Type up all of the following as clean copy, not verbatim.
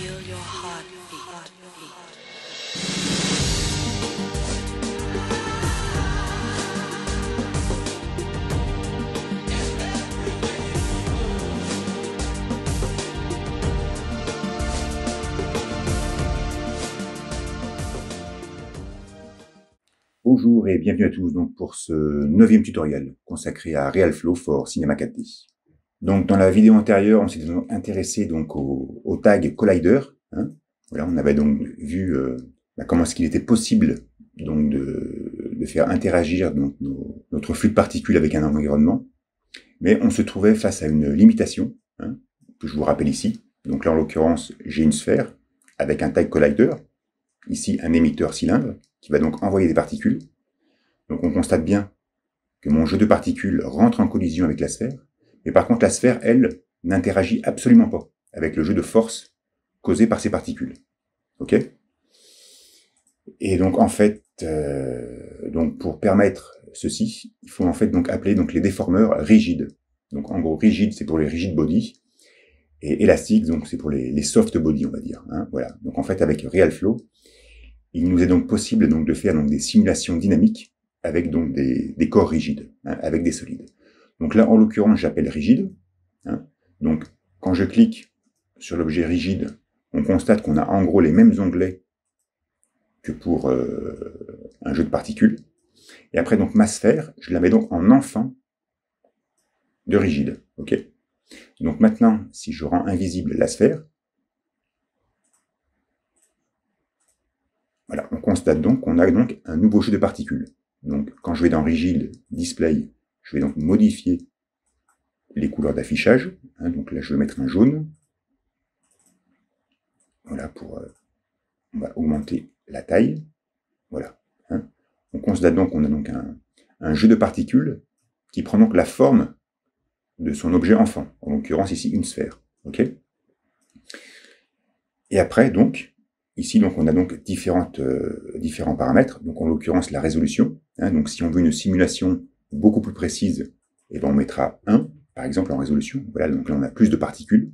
Feel your heartbeat. Bonjour et bienvenue à tous donc pour ce 9e tutoriel consacré à RealFlow for Cinema 4D. Donc dans la vidéo antérieure, on s'est intéressé donc au tag Collider. Voilà, on avait donc vu comment est-ce qu'il était possible donc de faire interagir donc notre flux de particules avec un environnement, mais on se trouvait face à une limitation que je vous rappelle ici. Donc là en l'occurrence, j'ai une sphère avec un tag Collider, ici un émetteur cylindre qui va donc envoyer des particules. Donc on constate bien que mon jeu de particules rentre en collision avec la sphère, mais par contre la sphère, elle, n'interagit absolument pas avec le jeu de force causé par ces particules. Ok ? Et donc en fait, donc pour permettre ceci, il faut en fait donc appeler donc les déformeurs rigides. Donc en gros, rigide, c'est pour les rigid body, et élastique, donc c'est pour les soft body, on va dire. Voilà. Donc en fait, avec RealFlow, il nous est donc possible donc de faire donc des simulations dynamiques avec donc des corps rigides, avec des solides. Donc là, en l'occurrence, j'appelle rigide. Donc quand je clique sur l'objet rigide, on constate qu'on a en gros les mêmes onglets que pour un jeu de particules. Et après, donc ma sphère, je la mets donc en enfant de rigide. Ok ? Donc maintenant, si je rends invisible la sphère, voilà, on constate donc qu'on a donc un nouveau jeu de particules. Donc, quand je vais dans Rigid Display, je vais donc modifier les couleurs d'affichage. Donc là, je vais mettre un jaune. Voilà, on va augmenter la taille. Voilà. On constate donc qu'on a donc un jeu de particules qui prend donc la forme de son objet enfant. En l'occurrence, ici, une sphère. Ok ? Et après, donc, ici, donc, on a donc différents paramètres. Donc, en l'occurrence, la résolution. Donc, si on veut une simulation beaucoup plus précise, eh ben, on mettra 1, par exemple, en résolution. Voilà, donc là, on a plus de particules.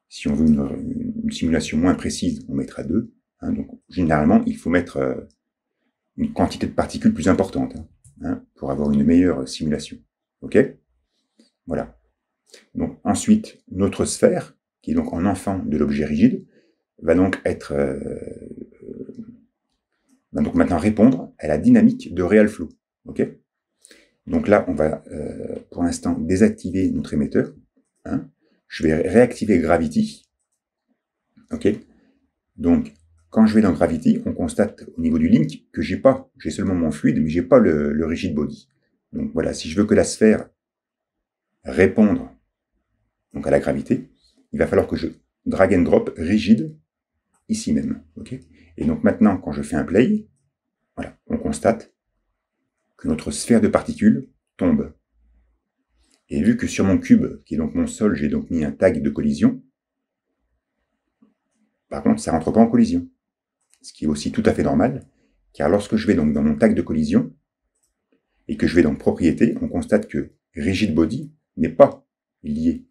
Si on veut une simulation moins précise, on mettra 2. Donc, généralement, il faut mettre une quantité de particules plus importante pour avoir une meilleure simulation. OK ? Voilà. Donc, ensuite, notre sphère, qui est donc en enfant de l'objet rigide, va donc maintenant répondre à la dynamique de RealFlow. Ok ? Donc là, on va pour l'instant désactiver notre émetteur. Je vais réactiver Gravity. Ok ? Donc, quand je vais dans Gravity, on constate au niveau du link que j'ai seulement mon fluide, mais j'ai pas le rigid body. Donc voilà, si je veux que la sphère réponde donc à la gravité, il va falloir que je drag and drop rigide ici même. Ok ? Et donc maintenant, quand je fais un play, voilà, on constate que notre sphère de particules tombe. Et vu que sur mon cube, qui est donc mon sol, j'ai donc mis un tag de collision, par contre, ça ne rentre pas en collision. Ce qui est aussi tout à fait normal, car lorsque je vais donc dans mon tag de collision, et que je vais dans propriétés, on constate que rigid body n'est pas lié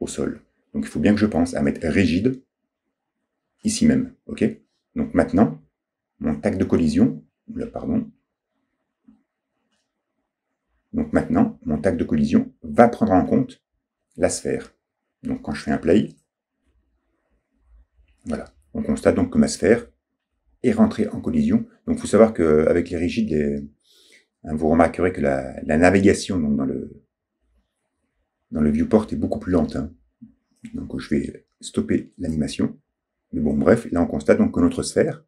au sol. Donc il faut bien que je pense à mettre rigide ici même. Ok ? Donc maintenant, mon tag de collision, donc maintenant, mon tag de collision va prendre en compte la sphère. Donc quand je fais un play, voilà, on constate donc que ma sphère est rentrée en collision. Donc il faut savoir qu'avec les rigides, vous remarquerez que la navigation donc, dans le viewport est beaucoup plus lente. Donc je vais stopper l'animation. Mais bon, bref, là on constate donc que notre sphère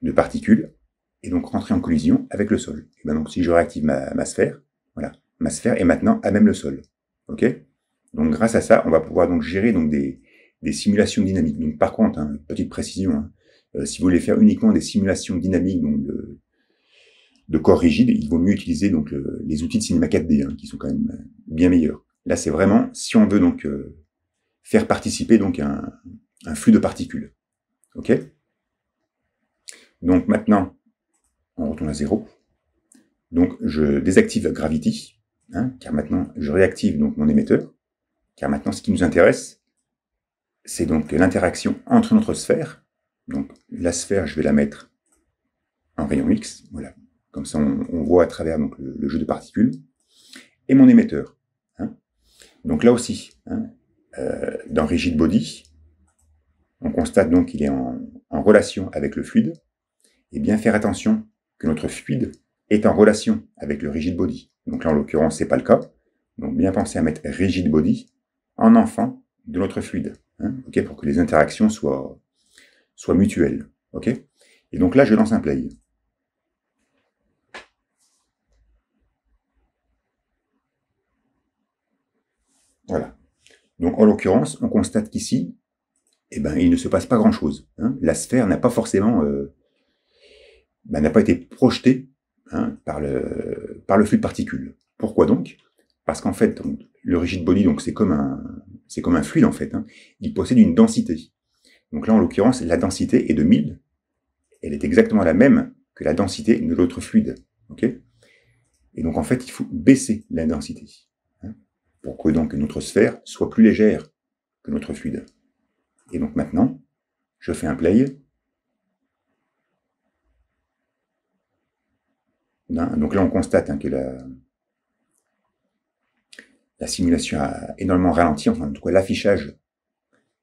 de particules est donc rentrée en collision avec le sol. Et bien donc si je réactive ma sphère, voilà, ma sphère est maintenant à même le sol. Ok ? Donc grâce à ça, on va pouvoir donc gérer donc des simulations dynamiques. Donc par contre, petite précision, si vous voulez faire uniquement des simulations dynamiques donc de corps rigides, il vaut mieux utiliser donc les outils de Cinema 4D qui sont quand même bien meilleurs. Là, c'est vraiment si on veut donc faire participer donc un flux de particules. Ok ? Donc maintenant, on retourne à 0. Donc je désactive Gravity, car maintenant je réactive donc mon émetteur, car maintenant ce qui nous intéresse, c'est donc l'interaction entre notre sphère. Donc la sphère, je vais la mettre en rayon X, voilà. Comme ça, on voit à travers donc, le jeu de particules. Et mon émetteur. Hein. Donc là aussi, hein, dans Rigid Body, on constate donc qu'il est en relation avec le fluide. Et bien faire attention que notre fluide est en relation avec le Rigid Body. Donc là, en l'occurrence, ce n'est pas le cas. Donc bien penser à mettre Rigid Body en enfant de notre fluide. Hein, okay, pour que les interactions soient mutuelles. Okay. Et donc là, je lance un play. Voilà. Donc en l'occurrence, on constate qu'ici, eh ben, il ne se passe pas grand-chose. Hein. La sphère n'a pas forcément, n'a pas été projetée, hein, par le flux de particules. Pourquoi donc? Parce qu'en fait, donc, le rigid body, donc c'est comme un fluide en fait. Hein. Il possède une densité. Donc là, en l'occurrence, la densité est de 1000. Elle est exactement la même que la densité de l'autre fluide. Okay, et donc en fait, il faut baisser la densité. Hein, pour que donc notre sphère soit plus légère que notre fluide. Et donc maintenant, je fais un play. Donc là, on constate, hein, que la simulation a énormément ralenti, enfin en tout cas l'affichage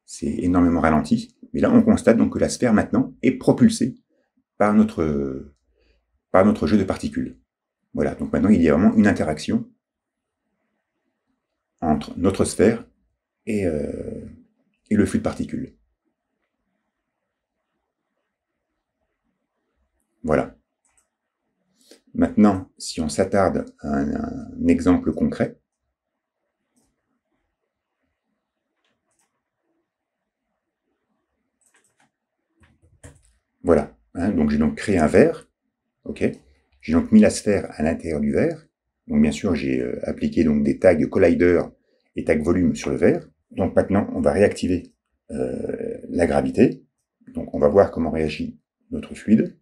s'est énormément ralenti. Mais là, on constate donc que la sphère maintenant est propulsée par notre jeu de particules. Voilà, donc maintenant il y a vraiment une interaction entre notre sphère et le flux de particules. Voilà. Maintenant, si on s'attarde à un exemple concret, voilà. Hein, donc j'ai donc créé un verre, ok. J'ai donc mis la sphère à l'intérieur du verre. Donc bien sûr, j'ai appliqué donc des tags collider et tags volume sur le verre. Donc maintenant, on va réactiver la gravité. Donc on va voir comment réagit notre fluide.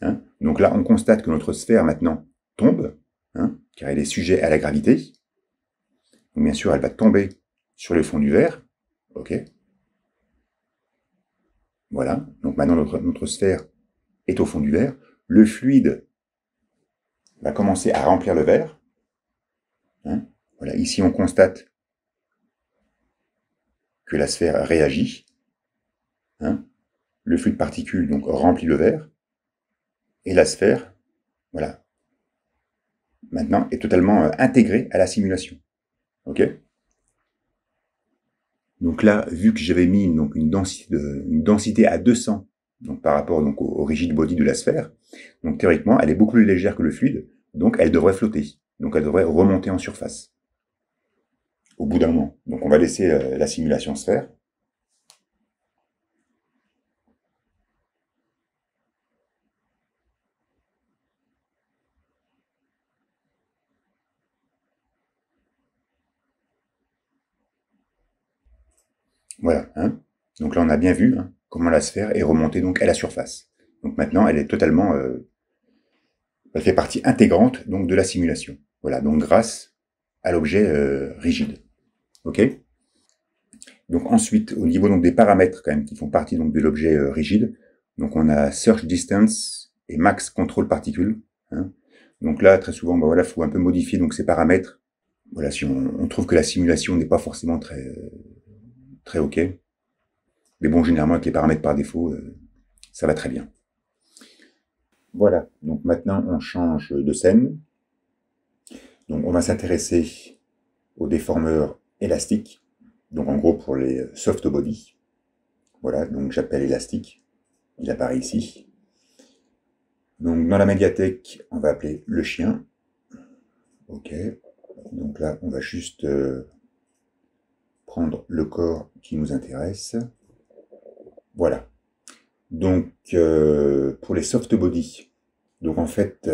Hein, donc là, on constate que notre sphère maintenant tombe, hein, car elle est sujet à la gravité. Donc bien sûr, elle va tomber sur le fond du verre. Ok. Voilà. Donc maintenant, notre sphère est au fond du verre. Le fluide va commencer à remplir le verre. Hein, voilà. Ici, on constate que la sphère réagit. Hein, le flux de particules donc remplit le verre. Et la sphère, voilà, maintenant est totalement intégrée à la simulation. Ok. Donc là, vu que j'avais mis donc une densité à 200, donc par rapport donc au rigid body de la sphère, donc théoriquement, elle est beaucoup plus légère que le fluide, donc elle devrait flotter, donc elle devrait remonter en surface. Au bout d'un moment. Donc on va laisser la simulation se faire. Voilà. Hein. Donc là, on a bien vu, hein, comment la sphère est remontée donc à la surface. Donc maintenant, elle est totalement, elle fait partie intégrante donc de la simulation. Voilà. Donc grâce à l'objet rigide. Ok. Donc ensuite, au niveau donc des paramètres quand même qui font partie donc de l'objet rigide, donc on a search distance et max control particule. Hein. Donc là, très souvent, bah voilà, faut un peu modifier donc ces paramètres. Voilà, si on trouve que la simulation n'est pas forcément très ok. Mais bon, généralement avec les paramètres par défaut, ça va très bien. Voilà, donc maintenant on change de scène. Donc on va s'intéresser aux déformeurs élastiques. Donc en gros pour les soft body. Voilà, donc j'appelle élastique. Il apparaît ici. Donc dans la médiathèque, on va appeler le chien. Ok. Donc là, on va juste prendre le corps qui nous intéresse. Voilà. Donc pour les soft body, donc en fait,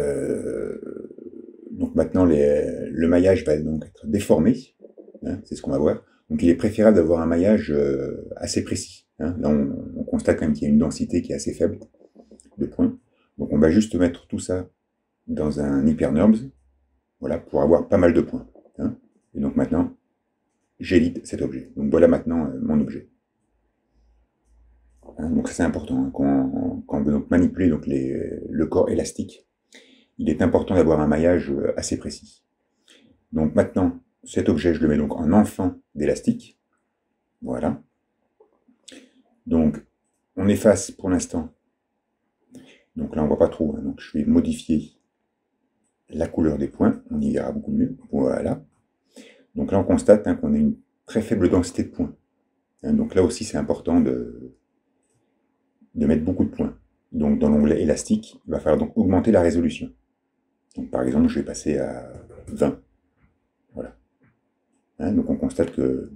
donc maintenant le maillage va donc être déformé. Hein, c'est ce qu'on va voir. Donc il est préférable d'avoir un maillage assez précis. Hein. Là, on constate quand même qu'il y a une densité qui est assez faible de points. Donc on va juste mettre tout ça dans un hyperNURBS, voilà, pour avoir pas mal de points. Hein. Et donc maintenant, j'édite cet objet. Donc voilà maintenant mon objet. Hein, donc ça c'est important, hein, quand on veut donc manipuler donc le corps élastique, il est important d'avoir un maillage assez précis. Donc maintenant, cet objet, je le mets donc en enfant d'élastique. Voilà. Donc, on efface pour l'instant. Donc là, on ne voit pas trop. Hein, donc je vais modifier la couleur des points. On y verra beaucoup mieux. Voilà. Donc là, on constate hein, qu'on a une très faible densité de points. Hein, donc là aussi, c'est important de mettre beaucoup de points. Donc dans l'onglet élastique, il va falloir donc augmenter la résolution. Donc par exemple, je vais passer à 20. Voilà. Hein, donc on constate que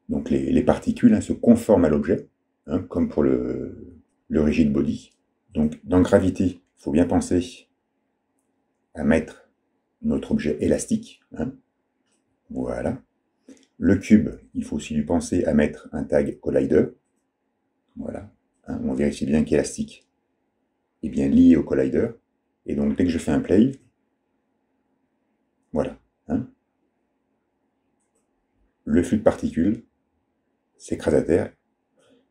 donc les particules hein, se conforment à l'objet, hein, comme pour le rigid body. Donc dans gravité, il faut bien penser à mettre notre objet élastique. Hein. Voilà. Le cube, il faut aussi lui penser à mettre un tag collider. Voilà. Hein, on vérifie bien qu'élastique est bien lié au collider. Et donc dès que je fais un play, voilà. Hein, le flux de particules s'écrase à terre.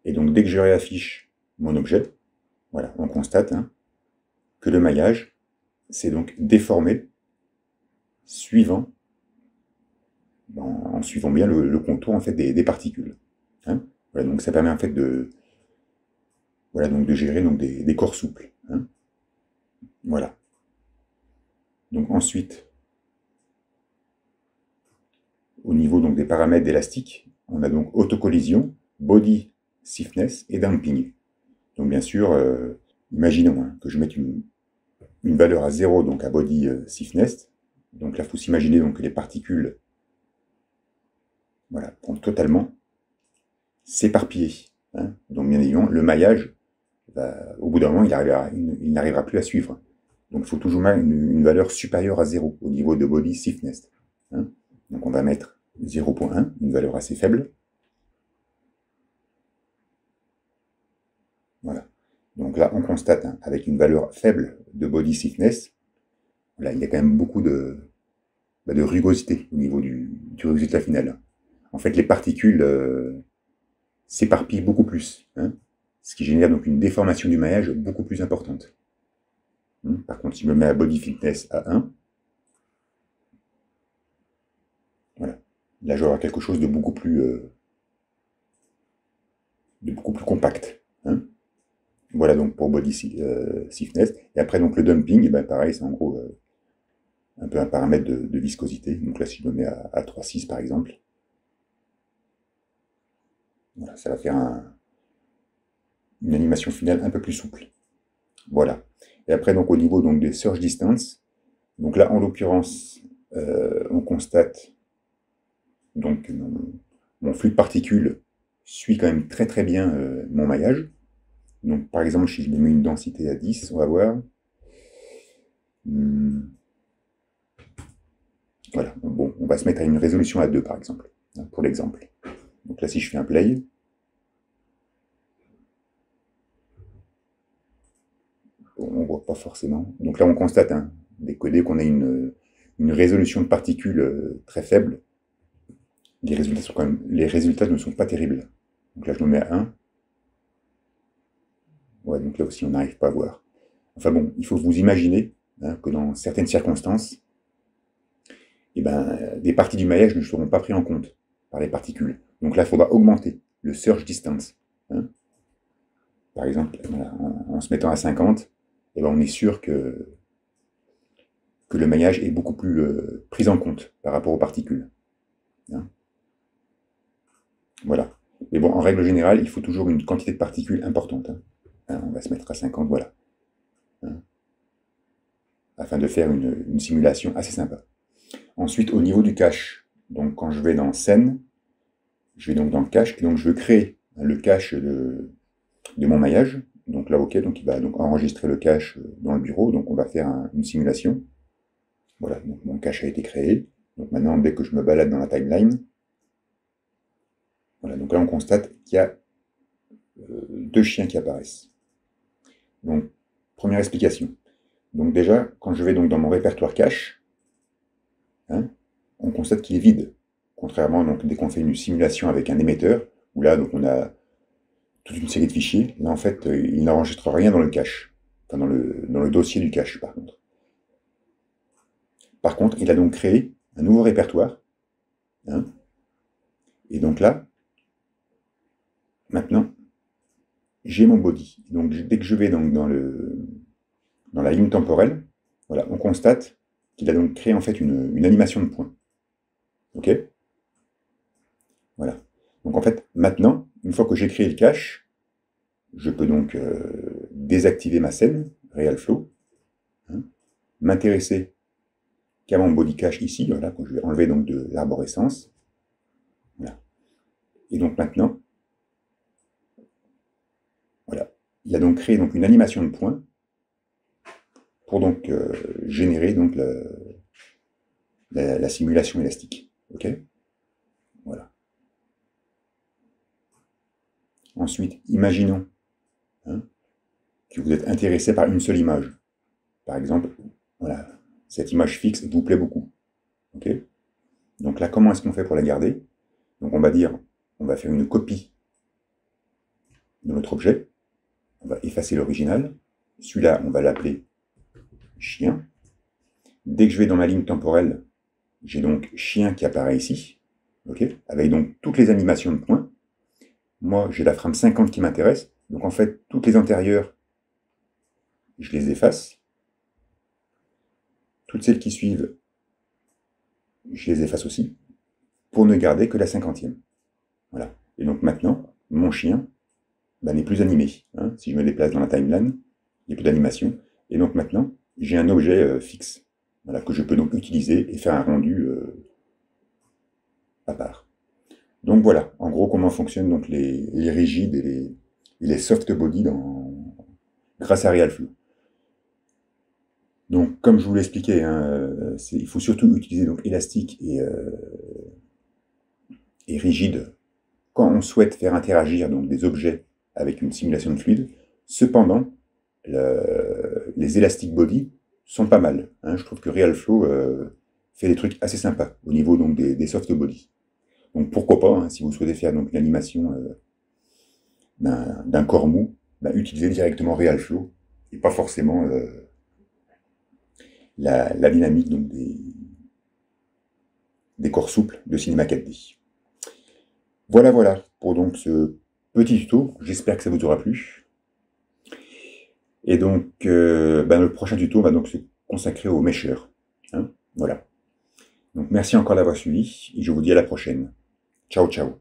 Et donc dès que je réaffiche mon objet, voilà, on constate hein, que le maillage s'est donc déformé en suivant bien le contour en fait, des particules. Hein. Voilà, donc ça permet en fait de gérer donc, des corps souples. Hein. Voilà. Donc ensuite, au niveau donc, des paramètres d'élastique, on a donc autocollision, body stiffness et damping. Donc bien sûr, imaginons hein, que je mette une valeur à 0, donc à body stiffness. Donc là, il faut s'imaginer donc, que les particules voilà, vont totalement s'éparpiller. Hein. Donc bien évidemment, le maillage, au bout d'un moment, il n'arrivera plus à suivre. Donc il faut toujours mettre une valeur supérieure à 0 au niveau de body stiffness. Hein. Donc on va mettre 0.1, une valeur assez faible. Voilà. Donc là, on constate, hein, avec une valeur faible de body stiffness, là, il y a quand même beaucoup de rugosité au niveau du résultat final. En fait, les particules s'éparpillent beaucoup plus, hein, ce qui génère donc une déformation du maillage beaucoup plus importante. Par contre, si je me mets à body fitness à 1, voilà, là j'aurai quelque chose de beaucoup plus compact. Hein. Voilà donc pour body stiffness. Et après donc le dumping, et ben pareil, c'est en gros un peu un paramètre de viscosité. Donc là, si je me mets à 3,6 par exemple, voilà, ça va faire une animation finale un peu plus souple. Voilà. Et après, donc, au niveau donc, des surge distance, donc là, en l'occurrence, on constate donc mon flux de particules suit quand même très très bien mon maillage. Donc, par exemple, si je lui mets une densité à 10, on va voir. Voilà. Bon, on va se mettre à une résolution à 2, par exemple, hein, pour l'exemple. Donc là, si je fais un play, on ne voit pas forcément. Donc là, on constate, hein, dès qu'on a une résolution de particules très faible, les résultats ne sont pas terribles. Donc là, je me mets à 1. Ouais, donc là aussi, on n'arrive pas à voir. Enfin bon, il faut vous imaginer hein, que dans certaines circonstances, eh ben, des parties du maillage ne seront pas prises en compte par les particules. Donc là, il faudra augmenter le surge distance. Hein. Par exemple, voilà, en se mettant à 50, eh ben, on est sûr que le maillage est beaucoup plus pris en compte par rapport aux particules. Hein. Voilà. Mais bon, en règle générale, il faut toujours une quantité de particules importante. Hein, on va se mettre à 50, voilà. Hein, afin de faire une simulation assez sympa. Ensuite, au niveau du cache, donc quand je vais dans scène, je vais donc dans le cache, et donc je veux créer le cache de mon maillage. Donc là, ok, donc il va donc enregistrer le cache dans le bureau, donc on va faire une simulation. Voilà, donc mon cache a été créé. Donc maintenant, dès que je me balade dans la timeline, voilà, donc là on constate qu'il y a 2 chiens qui apparaissent. Donc, première explication. Donc déjà, quand je vais donc dans mon répertoire cache, hein, on constate qu'il est vide. Contrairement, donc, dès qu'on fait une simulation avec un émetteur, où là, donc, on a toute une série de fichiers, là, en fait, il n'enregistre rien dans le cache. Enfin, dans le dossier du cache, par contre. Par contre, il a donc créé un nouveau répertoire. Hein, et donc là, maintenant, j'ai mon body. Donc, dès que je vais donc, dans la ligne temporelle, voilà, on constate qu'il a donc créé en fait une animation de points. Ok? Voilà. Donc en fait, maintenant, une fois que j'ai créé le cache, je peux donc désactiver ma scène, RealFlow, hein, m'intéresser qu'à mon body cache ici, voilà, que je vais enlever donc de l'arborescence. Voilà. Et donc maintenant, voilà, il a donc créé donc une animation de points pour donc générer donc la simulation élastique. Ok? Voilà. Ensuite, imaginons hein, que vous êtes intéressé par une seule image. Par exemple, voilà, cette image fixe vous plaît beaucoup. Ok? Donc là, comment est-ce qu'on fait pour la garder? Donc on va dire, on va faire une copie de notre objet. On va effacer l'original. Celui-là, on va l'appeler chien. Dès que je vais dans ma ligne temporelle, j'ai donc chien qui apparaît ici. Ok? Avec donc toutes les animations de points. Moi, j'ai la frame 50 qui m'intéresse. Donc en fait, toutes les antérieures, je les efface. Toutes celles qui suivent, je les efface aussi, pour ne garder que la 50e. Voilà. Et donc maintenant, mon chien n'est plus animé. Hein. Si je me déplace dans la timeline, il n'y a plus d'animation. Et donc maintenant, j'ai un objet fixe, voilà, que je peux donc utiliser et faire un rendu à part. Donc voilà, en gros, comment fonctionnent donc les rigides et les soft body grâce à RealFlow. Donc, comme je vous l'ai expliqué, hein, il faut surtout utiliser donc élastique et rigide quand on souhaite faire interagir donc des objets avec une simulation de fluide. Cependant, les élastic body sont pas mal. Hein. Je trouve que RealFlow fait des trucs assez sympas au niveau donc des soft body. Donc pourquoi pas, hein, si vous souhaitez faire donc l'animation d'un corps mou, utilisez directement RealFlow et pas forcément la dynamique donc des corps souples de Cinema 4D. Voilà pour donc ce petit tuto. J'espère que ça vous aura plu. Et donc, le prochain tuto va donc se consacrer au mesher. Hein, voilà. Donc merci encore d'avoir suivi et je vous dis à la prochaine. Ciao, ciao.